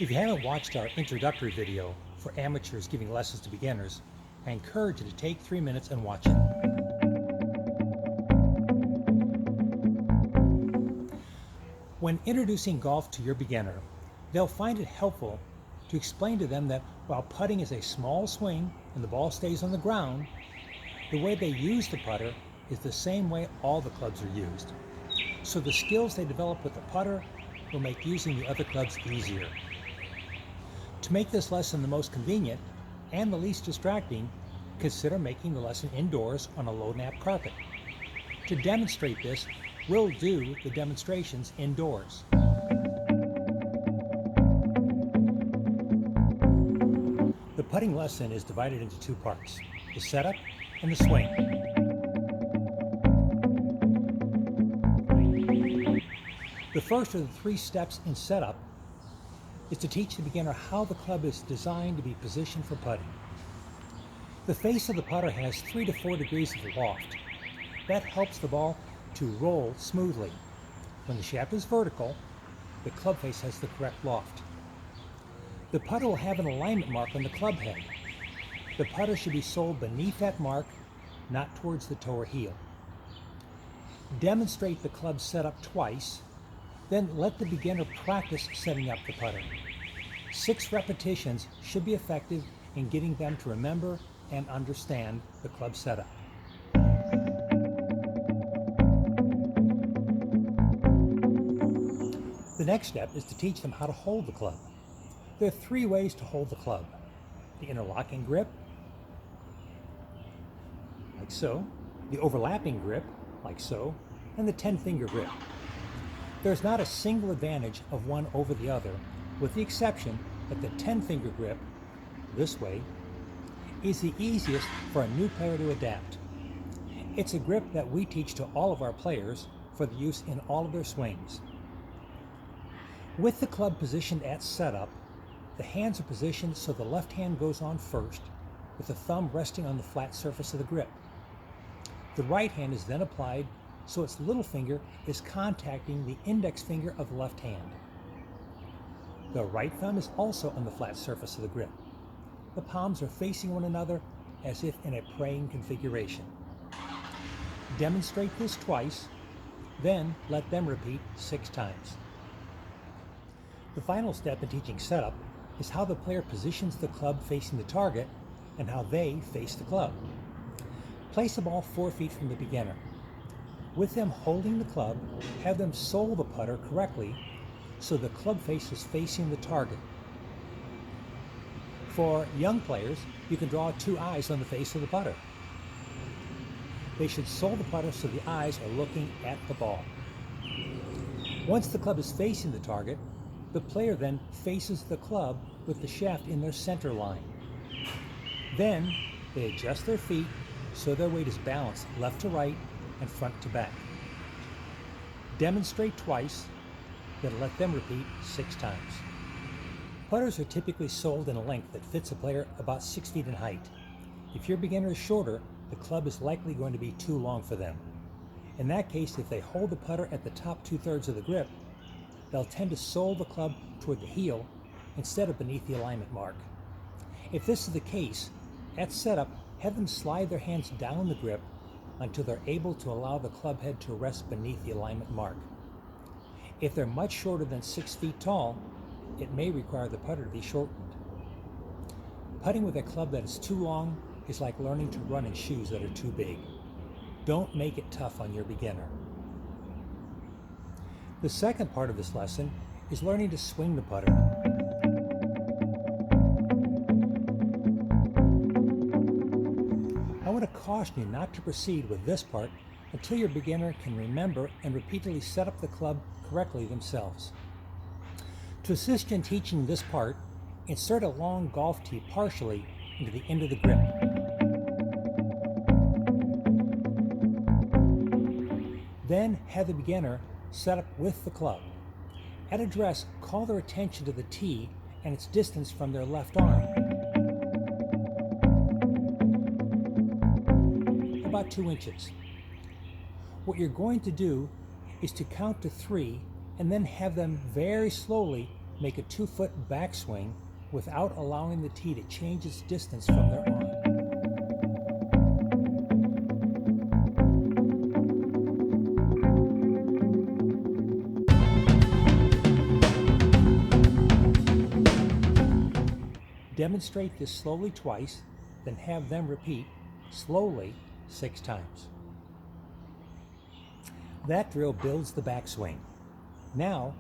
If you haven't watched our introductory video for amateurs giving lessons to beginners, I encourage you to take 3 minutes and watch it. When introducing golf to your beginner, they'll find it helpful to explain to them that while putting is a small swing and the ball stays on the ground, the way they use the putter is the same way all the clubs are used. So the skills they develop with the putter will make using the other clubs easier. To make this lesson the most convenient and the least distracting, consider making the lesson indoors on a low-nap carpet. To demonstrate this, we'll do the demonstrations indoors. The putting lesson is divided into two parts, the setup and the swing. The first of the 3 steps in setup is to teach the beginner how the club is designed to be positioned for putting. The face of the putter has 3 to 4 degrees of loft. That helps the ball to roll smoothly. When the shaft is vertical, the club face has the correct loft. The putter will have an alignment mark on the club head. The putter should be sold beneath that mark, not towards the toe or heel. Demonstrate the club setup twice, then let the beginner practice setting up the putter. 6 repetitions should be effective in getting them to remember and understand the club setup. The next step is to teach them how to hold the club. There are 3 ways to hold the club: the interlocking grip, like so, the overlapping grip, like so, and the 10-finger grip. There's not a single advantage of one over the other, with the exception that the 10-finger grip, this way, is the easiest for a new player to adapt. It's a grip that we teach to all of our players for the use in all of their swings. With the club positioned at setup, the hands are positioned so the left hand goes on first, with the thumb resting on the flat surface of the grip. The right hand is then applied so its little finger is contacting the index finger of the left hand. The right thumb is also on the flat surface of the grip. The palms are facing one another as if in a praying configuration. Demonstrate this twice, then let them repeat 6 times. The final step in teaching setup is how the player positions the club facing the target and how they face the club. Place the ball 4 feet from the beginner. With them holding the club, have them sole the putter correctly so the club face is facing the target. For young players, you can draw 2 eyes on the face of the putter. They should sole the putter so the eyes are looking at the ball. Once the club is facing the target, the player then faces the club with the shaft in their center line. Then they adjust their feet so their weight is balanced left to right and front to back. Demonstrate twice, then let them repeat 6 times. Putters are typically soled in a length that fits a player about 6 feet in height. If your beginner is shorter, the club is likely going to be too long for them. In that case, if they hold the putter at the top 2/3 of the grip, they'll tend to sole the club toward the heel instead of beneath the alignment mark. If this is the case, at setup, have them slide their hands down the grip until they're able to allow the club head to rest beneath the alignment mark. If they're much shorter than 6 feet tall, it may require the putter to be shortened. Putting with a club that is too long is like learning to run in shoes that are too big. Don't make it tough on your beginner. The second part of this lesson is learning to swing the putter. I want to caution you not to proceed with this part until your beginner can remember and repeatedly set up the club correctly themselves. To assist you in teaching this part, insert a long golf tee partially into the end of the grip. Then have the beginner set up with the club. At address, call their attention to the tee and its distance from their left arm. About 2 inches. What you're going to do is to count to 3 and then have them very slowly make a 2-foot backswing without allowing the tee to change its distance from their arm. Demonstrate this slowly twice, then have them repeat slowly 6 times. That drill builds the backswing. Now,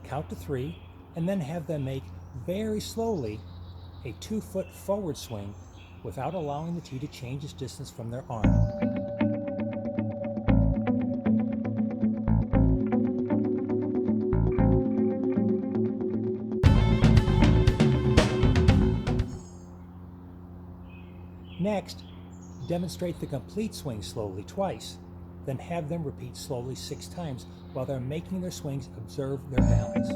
count to 3 and then have them make very slowly a 2-foot forward swing without allowing the tee to change its distance from their arm. Next, demonstrate the complete swing slowly twice, then have them repeat slowly 6 times while they're making their swings observe their balance.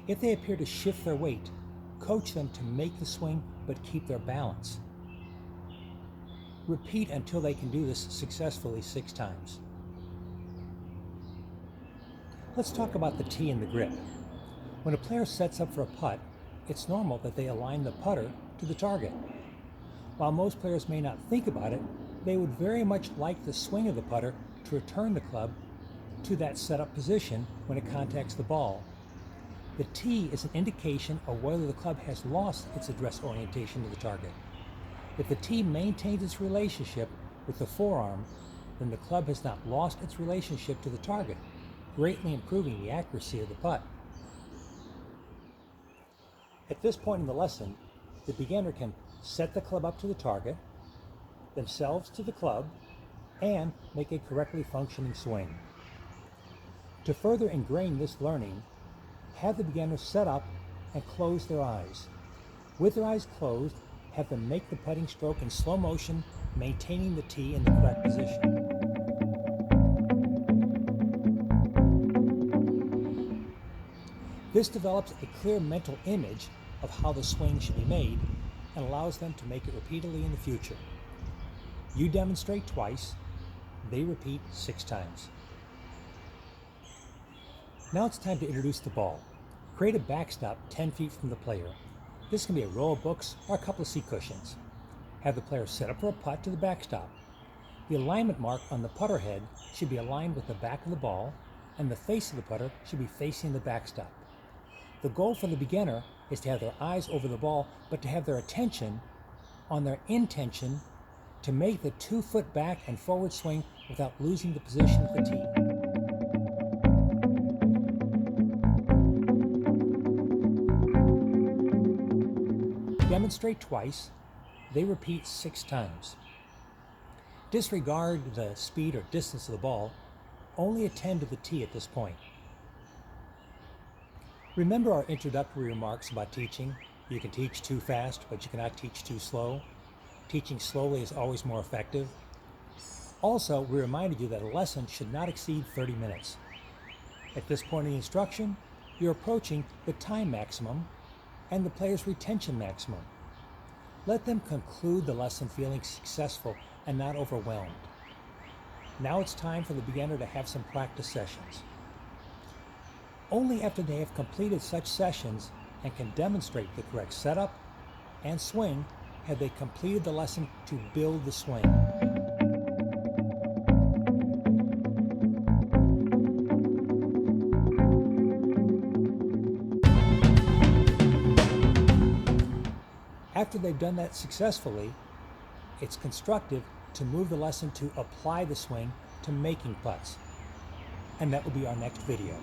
If they appear to shift their weight, coach them to make the swing but keep their balance. Repeat until they can do this successfully 6 times. Let's talk about the tee and the grip. When a player sets up for a putt, it's normal that they align the putter to the target. While most players may not think about it, they would very much like the swing of the putter to return the club to that setup position when it contacts the ball. The tee is an indication of whether the club has lost its address orientation to the target. If the tee maintains its relationship with the forearm, then the club has not lost its relationship to the target, greatly improving the accuracy of the putt. At this point in the lesson, the beginner can set the club up to the target, themselves to the club, and make a correctly functioning swing. To further ingrain this learning, have the beginner set up and close their eyes. With their eyes closed, have them make the putting stroke in slow motion, maintaining the tee in the correct position. This develops a clear mental image of how the swing should be made and allows them to make it repeatedly in the future. You demonstrate twice, they repeat 6 times. Now it's time to introduce the ball. Create a backstop 10 feet from the player. This can be a row of books or a couple of seat cushions. Have the player set up for a putt to the backstop. The alignment mark on the putter head should be aligned with the back of the ball, and the face of the putter should be facing the backstop. The goal for the beginner is to have their eyes over the ball, but to have their attention on their intention to make the 2-foot back and forward swing without losing the position of the tee. Demonstrate twice, they repeat 6 times. Disregard the speed or distance of the ball, only attend to the tee at this point. Remember our introductory remarks about teaching. You can teach too fast, but you cannot teach too slow. Teaching slowly is always more effective. Also, we reminded you that a lesson should not exceed 30 minutes. At this point in the instruction, you're approaching the time maximum and the player's retention maximum. Let them conclude the lesson feeling successful and not overwhelmed. Now it's time for the beginner to have some practice sessions. Only after they have completed such sessions and can demonstrate the correct setup and swing have they completed the lesson to build the swing. After they've done that successfully, it's constructive to move the lesson to apply the swing to making putts. And that will be our next video.